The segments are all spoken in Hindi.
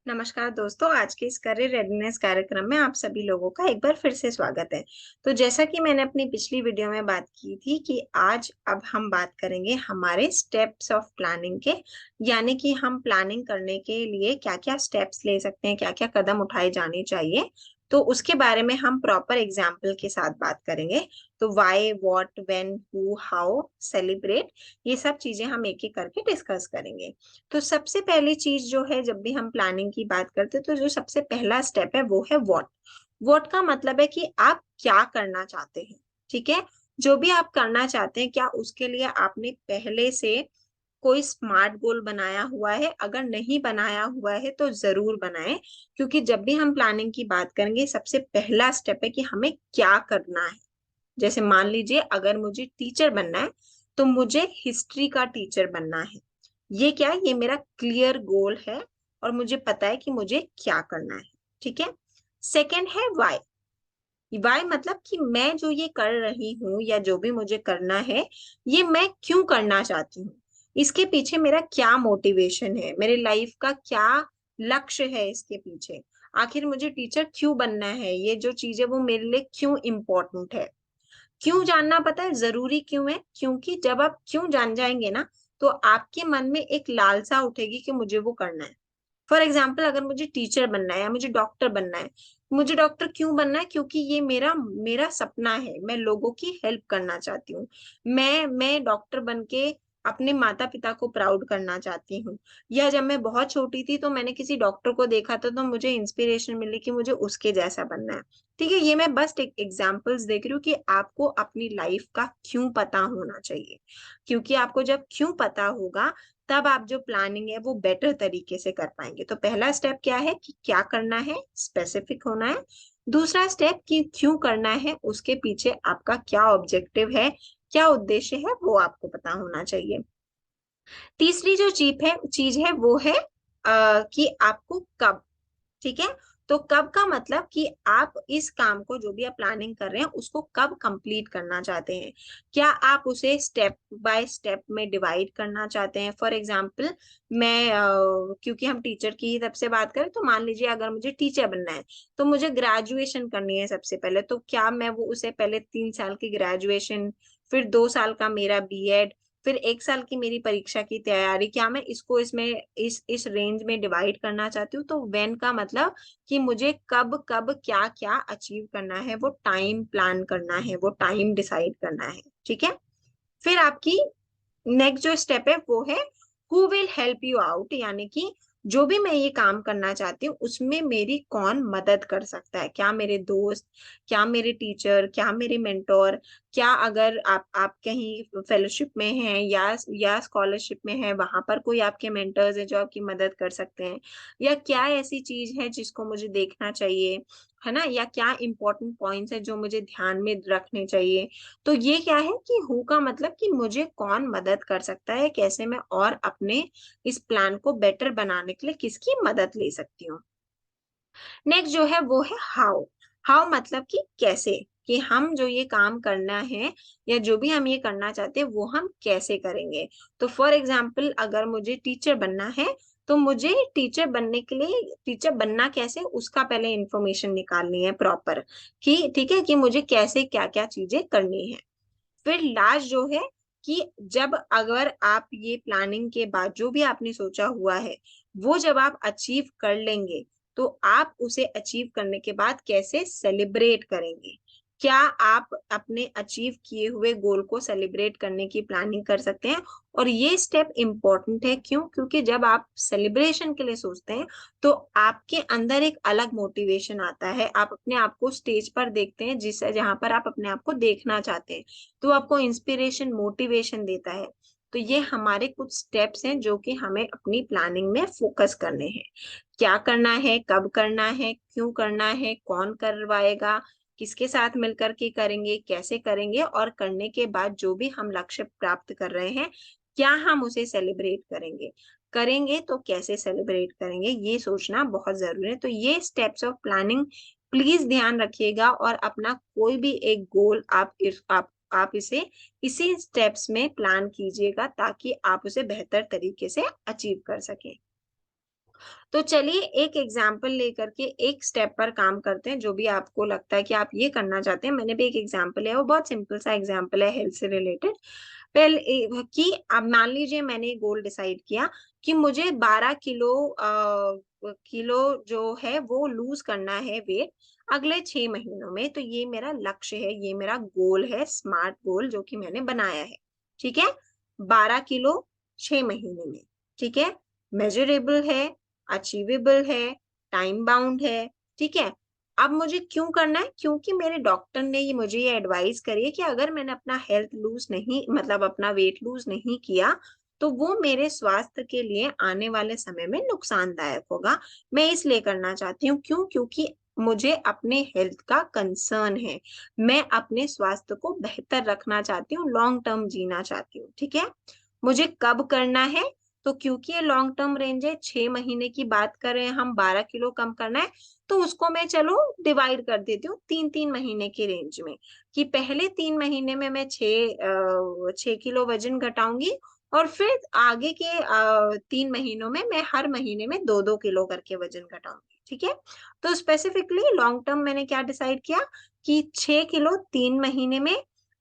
नमस्कार दोस्तों, आज के इस करियर रेडीनेस कार्यक्रम में आप सभी लोगों का एक बार फिर से स्वागत है। तो जैसा कि मैंने अपनी पिछली वीडियो में बात की थी कि आज अब हम बात करेंगे हमारे स्टेप्स ऑफ प्लानिंग के, यानी कि हम प्लानिंग करने के लिए क्या-क्या स्टेप्स ले सकते हैं, क्या-क्या कदम उठाए जाने चाहिए। तो उसके बारे में हम प्रॉपर एग्जाम्पल के साथ बात करेंगे। तो why, what, when, who, how, celebrate, ये सब चीजें हम एक एक करके डिस्कस करेंगे। तो सबसे पहली चीज जो है, जब भी हम प्लानिंग की बात करते हैं तो जो सबसे पहला स्टेप है वो है व्हाट। व्हाट का मतलब है कि आप क्या करना चाहते हैं। ठीक है, जो भी आप करना चाहते हैं, क्या उसके लिए आपने पहले से कोई स्मार्ट गोल बनाया हुआ है? अगर नहीं बनाया हुआ है तो जरूर बनाएं, क्योंकि जब भी हम प्लानिंग की बात करेंगे सबसे पहला स्टेप है कि हमें क्या करना है। जैसे मान लीजिए, अगर मुझे टीचर बनना है तो मुझे हिस्ट्री का टीचर बनना है। ये क्या है? ये मेरा क्लियर गोल है और मुझे पता है कि मुझे क्या करना है। ठीक है। सेकंड है वाई। वाई मतलब कि मैं जो ये कर रही हूँ या जो भी मुझे करना है, ये मैं क्यों करना चाहती हूँ। इसके पीछे मेरा क्या मोटिवेशन है, मेरे लाइफ का क्या लक्ष्य है इसके पीछे। आखिर मुझे टीचर क्यों बनना है, ये जो चीज है वो मेरे लिए क्यों इम्पोर्टेंट है। क्यों जानना पता है, जरूरी क्यों है? क्योंकि जब आप क्यों जान जाएंगे ना, तो आपके मन में एक लालसा उठेगी कि मुझे वो करना है। फॉर एग्जाम्पल, अगर मुझे टीचर बनना है या मुझे डॉक्टर बनना है, मुझे डॉक्टर क्यों बनना है? क्योंकि ये मेरा मेरा सपना है, मैं लोगों की हेल्प करना चाहती हूँ। मैं डॉक्टर बन के अपने माता पिता को प्राउड करना चाहती हूँ। या जब मैं बहुत छोटी थी तो मैंने किसी डॉक्टर को देखा था तो मुझे इंस्पिरेशन मिली कि मुझे उसके जैसा बनना है। ठीक है, ये मैं बस एक एग्जाम्पल्स देख रही हूँ कि आपको अपनी लाइफ का क्यों पता होना चाहिए। क्योंकि आपको जब क्यों पता होगा, तब आप जो प्लानिंग है वो बेटर तरीके से कर पाएंगे। तो पहला स्टेप क्या है कि क्या करना है, स्पेसिफिक होना है। दूसरा स्टेप कि क्यों करना है, उसके पीछे आपका क्या ऑब्जेक्टिव है, क्या उद्देश्य है, वो आपको पता होना चाहिए। तीसरी जो चीज है वो है कि आपको कब। ठीक है। तो कब का मतलब कि आप इस काम को, जो भी आप प्लानिंग कर रहे हैं, उसको कब कंप्लीट करना चाहते हैं। क्या आप उसे स्टेप बाय स्टेप में डिवाइड करना चाहते हैं? फॉर एग्जाम्पल, मैं क्योंकि हम टीचर की ही तब से बात करें, तो मान लीजिए अगर मुझे टीचर बनना है तो मुझे ग्रेजुएशन करनी है सबसे पहले। तो क्या मैं वो उसे पहले 3 साल की ग्रेजुएशन, फिर 2 साल का मेरा बीएड, फिर 1 साल की मेरी परीक्षा की तैयारी, क्या मैं इसको इसमें इस रेंज में डिवाइड करना चाहती हूँ? तो व्हेन का मतलब कि मुझे कब कब क्या क्या अचीव करना है, वो टाइम प्लान करना है, वो टाइम डिसाइड करना है। ठीक है। फिर आपकी नेक्स्ट जो स्टेप है वो है who will help you out, यानी कि जो भी मैं ये काम करना चाहती हूँ उसमें मेरी कौन मदद कर सकता है। क्या मेरे दोस्त, क्या मेरे टीचर, क्या मेरे मेंटोर, क्या अगर आप कहीं फेलोशिप में हैं या स्कॉलरशिप में हैं, वहां पर कोई आपके मेंटर्स हैं जो आपकी मदद कर सकते हैं। या क्या ऐसी चीज है जिसको मुझे देखना चाहिए, है ना, या क्या इंपॉर्टेंट पॉइंट्स है जो मुझे ध्यान में रखने चाहिए। तो ये क्या है कि हु का मतलब कि मुझे कौन मदद कर सकता है, कैसे मैं और अपने इस प्लान को बेटर बनाने के लिए किसकी मदद ले सकती हूँ। नेक्स्ट जो है वो है हाउ। हाउ मतलब कि कैसे, कि हम जो ये काम करना है या जो भी हम ये करना चाहते हैं वो हम कैसे करेंगे। तो फॉर एग्जाम्पल, अगर मुझे टीचर बनना है तो मुझे टीचर बनने के लिए, टीचर बनना कैसे उसका पहले इंफॉर्मेशन निकालनी है प्रॉपर, कि ठीक है कि मुझे कैसे क्या क्या चीजें करनी है। फिर लास्ट जो है कि जब अगर आप ये प्लानिंग के बाद जो भी आपने सोचा हुआ है वो जब आप अचीव कर लेंगे, तो आप उसे अचीव करने के बाद कैसे सेलिब्रेट करेंगे। क्या आप अपने अचीव किए हुए गोल को सेलिब्रेट करने की प्लानिंग कर सकते हैं? और ये स्टेप इंपॉर्टेंट है, क्यों? क्योंकि जब आप सेलिब्रेशन के लिए सोचते हैं तो आपके अंदर एक अलग मोटिवेशन आता है। आप अपने आप को स्टेज पर देखते हैं, जिस जहां पर आप अपने आप को देखना चाहते हैं, तो आपको इंस्पिरेशन, मोटिवेशन देता है। तो ये हमारे कुछ स्टेप्स हैं जो कि हमें अपनी प्लानिंग में फोकस करने हैं। क्या करना है, कब करना है, क्यों करना है, कौन करवाएगा, किसके साथ मिलकर के करेंगे, कैसे करेंगे, और करने के बाद जो भी हम लक्ष्य प्राप्त कर रहे हैं, क्या हम उसे सेलिब्रेट करेंगे, करेंगे तो कैसे सेलिब्रेट करेंगे, ये सोचना बहुत जरूरी है। तो ये स्टेप्स ऑफ प्लानिंग प्लीज ध्यान रखिएगा, और अपना कोई भी एक गोल आप इसे इसी स्टेप्स में प्लान कीजिएगा ताकि आप उसे बेहतर तरीके से अचीव कर सकें। तो चलिए एक एग्जाम्पल लेकर के एक स्टेप पर काम करते हैं, जो भी आपको लगता है कि आप ये करना चाहते हैं। मैंने भी एक एग्जाम्पल है, वो बहुत सिंपल सा एग्जाम्पल है हेल्थ से रिलेटेड। पहले कि अब मान लीजिए मैंने गोल डिसाइड किया कि मुझे 12 किलो जो है वो लूज करना है वेट अगले 6 महीनों में। तो ये मेरा लक्ष्य है, ये मेरा गोल है, स्मार्ट गोल जो कि मैंने बनाया है। ठीक है, 12 किलो 6 महीने में। ठीक है, मेजरेबल है, अचीवेबल है, टाइम बाउंड है। ठीक है, अब मुझे क्यों करना है? क्योंकि मेरे डॉक्टर ने ये मुझे ये एडवाइस करी है कि अगर मैंने अपना हेल्थ लूज नहीं, मतलब अपना वेट लूज नहीं किया, तो वो मेरे स्वास्थ्य के लिए आने वाले समय में नुकसानदायक होगा। मैं इसलिए करना चाहती हूँ। क्यों? क्योंकि मुझे अपने हेल्थ का कंसर्न है। मैं अपने स्वास्थ्य को बेहतर रखना चाहती हूँ, लॉन्ग टर्म जीना चाहती हूँ। ठीक है, मुझे कब करना है? तो क्योंकि ये लॉन्ग टर्म रेंज है, 6 महीने की बात कर रहे हैं हम, 12 किलो कम करना है, तो उसको मैं चलो डिवाइड कर देती हूँ 3-3 महीने की रेंज में। कि पहले 3 महीने में मैं 6 किलो वजन घटाऊंगी, और फिर आगे के 3 महीनों में मैं हर महीने में 2-2 किलो करके वजन घटाऊंगी। ठीक है, तो स्पेसिफिकली लॉन्ग टर्म मैंने क्या डिसाइड किया कि 6 किलो 3 महीने में,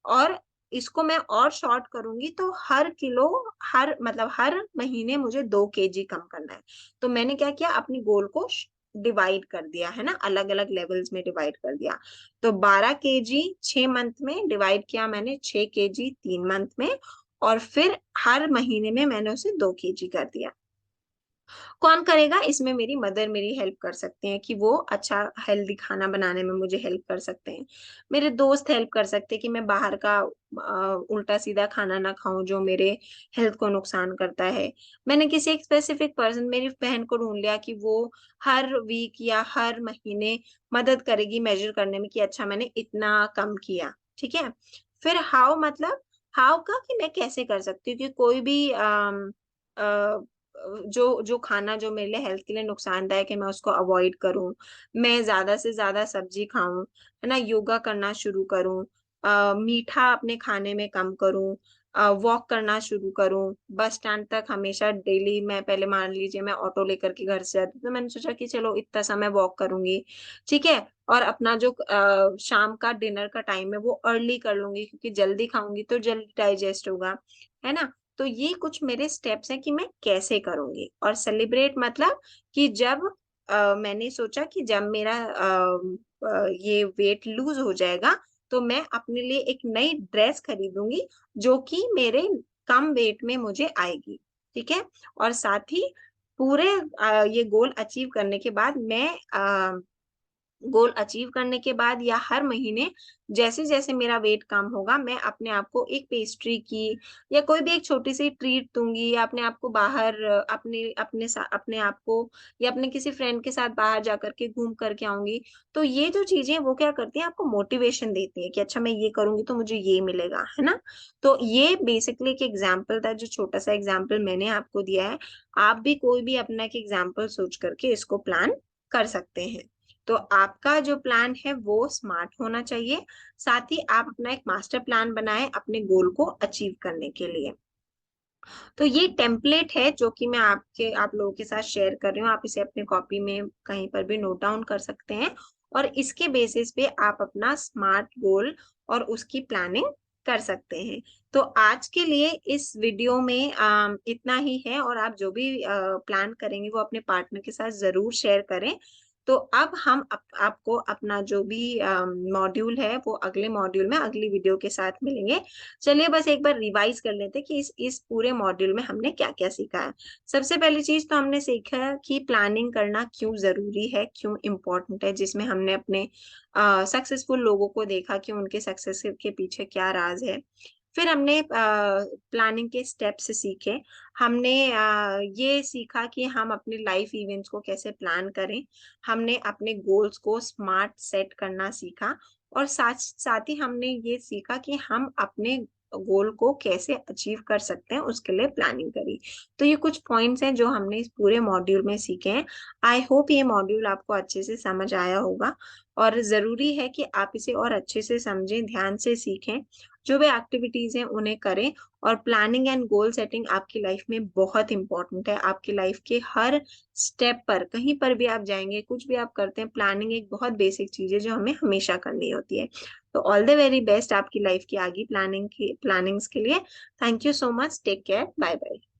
और इसको मैं और शॉर्ट करूंगी तो हर किलो, हर मतलब हर महीने मुझे 2 kg कम करना है। तो मैंने क्या किया, अपनी गोल को डिवाइड कर दिया है ना, अलग अलग लेवल्स में डिवाइड कर दिया। तो 12 kg 6 मंथ में डिवाइड किया मैंने, 6 kg 3 मंथ में, और फिर हर महीने में मैंने उसे 2 kg कर दिया। कौन करेगा इसमें? मेरी मदर मेरी हेल्प कर सकते हैं कि वो अच्छा हेल्दी खाना बनाने में मुझे हेल्प कर सकते हैं। मेरे दोस्त हेल्प कर सकते हैं कि मैं बाहर का उल्टा सीधा खाना ना खाऊं जो मेरे हेल्थ को नुकसान करता है। मैंने किसी एक स्पेसिफिक पर्सन, मेरी बहन को ढूंढ लिया कि वो हर वीक या हर महीने मदद करेगी मेजर करने में कि अच्छा मैंने इतना कम किया। ठीक है, फिर हाउ, मतलब हाउ का कि मैं कैसे कर सकती हूँ कि कोई भी जो जो खाना जो मेरे लिए हेल्थ के लिए नुकसानदायक है मैं उसको अवॉइड करूं। मैं ज्यादा से ज्यादा सब्जी खाऊं, है ना, योगा करना शुरू करूं, मीठा अपने खाने में कम करूं, वॉक करना शुरू करूं। बस स्टैंड तक हमेशा डेली, मैं पहले मान लीजिए मैं ऑटो लेकर के घर से जाती थी, तो मैंने सोचा कि चलो इतना समय वॉक करूंगी। ठीक है, और अपना जो शाम का डिनर का टाइम है वो अर्ली कर लूंगी, क्योंकि जल्दी खाऊंगी तो जल्दी डाइजेस्ट होगा, है ना। तो ये कुछ मेरे स्टेप्स हैं कि मैं कैसे करूंगी। और सेलिब्रेट मतलब कि जब मैंने सोचा कि जब मेरा ये वेट लूज हो जाएगा, तो मैं अपने लिए एक नई ड्रेस खरीदूंगी जो कि मेरे कम वेट में मुझे आएगी। ठीक है, और साथ ही पूरे ये गोल अचीव करने के बाद मैं गोल अचीव करने के बाद या हर महीने जैसे जैसे मेरा वेट कम होगा, मैं अपने आप को एक पेस्ट्री की या कोई भी एक छोटी सी ट्रीट दूंगी, या अपने आप को बाहर अपने आप को या अपने किसी फ्रेंड के साथ बाहर जा करके घूम करके आऊंगी। तो ये जो चीजें वो क्या करती हैं, आपको मोटिवेशन देती है कि अच्छा मैं ये करूंगी तो मुझे ये मिलेगा, है ना। तो ये बेसिकली एक एग्जाम्पल था, जो छोटा सा एग्जाम्पल मैंने आपको दिया है। आप भी कोई भी अपना एक एग्जाम्पल सोच करके इसको प्लान कर सकते हैं। तो आपका जो प्लान है वो स्मार्ट होना चाहिए। साथ ही आप अपना एक मास्टर प्लान बनाएं अपने गोल को अचीव करने के लिए। तो ये टेम्पलेट है जो कि मैं आप लोगों के साथ शेयर कर रही हूँ। आप इसे अपने कॉपी में कहीं पर भी नोट डाउन कर सकते हैं, और इसके बेसिस पे आप अपना स्मार्ट गोल और उसकी प्लानिंग कर सकते हैं। तो आज के लिए इस वीडियो में इतना ही है, और आप जो भी प्लान करेंगे वो अपने पार्टनर के साथ जरूर शेयर करें। तो अब हम आपको अपना जो भी मॉड्यूल है वो अगले मॉड्यूल में अगली वीडियो के साथ मिलेंगे। चलिए बस एक बार रिवाइज कर लेते हैं कि इस पूरे मॉड्यूल में हमने क्या क्या सीखा है। सबसे पहली चीज तो हमने सीखा है कि प्लानिंग करना क्यों जरूरी है, क्यों इम्पोर्टेंट है, जिसमें हमने अपने सक्सेसफुल लोगों को देखा कि उनके सक्सेस के पीछे क्या राज है। फिर हमने प्लानिंग के स्टेप्स सीखे। हमने ये सीखा कि हम अपने लाइफ इवेंट्स को कैसे प्लान करें। हमने अपने गोल्स को स्मार्ट सेट करना सीखा, और साथ साथ ही हमने ये सीखा कि हम अपने गोल को कैसे अचीव कर सकते हैं, उसके लिए प्लानिंग करी। तो ये कुछ पॉइंट्स हैं जो हमने इस पूरे मॉड्यूल में सीखे हैं। आई होप ये मॉड्यूल आपको अच्छे से समझ आया होगा। और ज़रूरी है कि आप इसे और अच्छे से समझें, ध्यान से सीखें, जो भी एक्टिविटीज़ हैं उन्हें करें। और प्लानिंग एंड गोल सेटिंग आपकी लाइफ में बहुत इंपॉर्टेंट है। आपकी लाइफ के हर स्टेप पर, कहीं पर भी आप जाएंगे, कुछ भी आप करते हैं, प्लानिंग एक बहुत बेसिक चीज़ है जो हमें हमेशा करनी होती है। तो ऑल द वेरी बेस्ट आपकी लाइफ की आगे प्लानिंग्स के लिए। Thank you so much, take care, bye bye.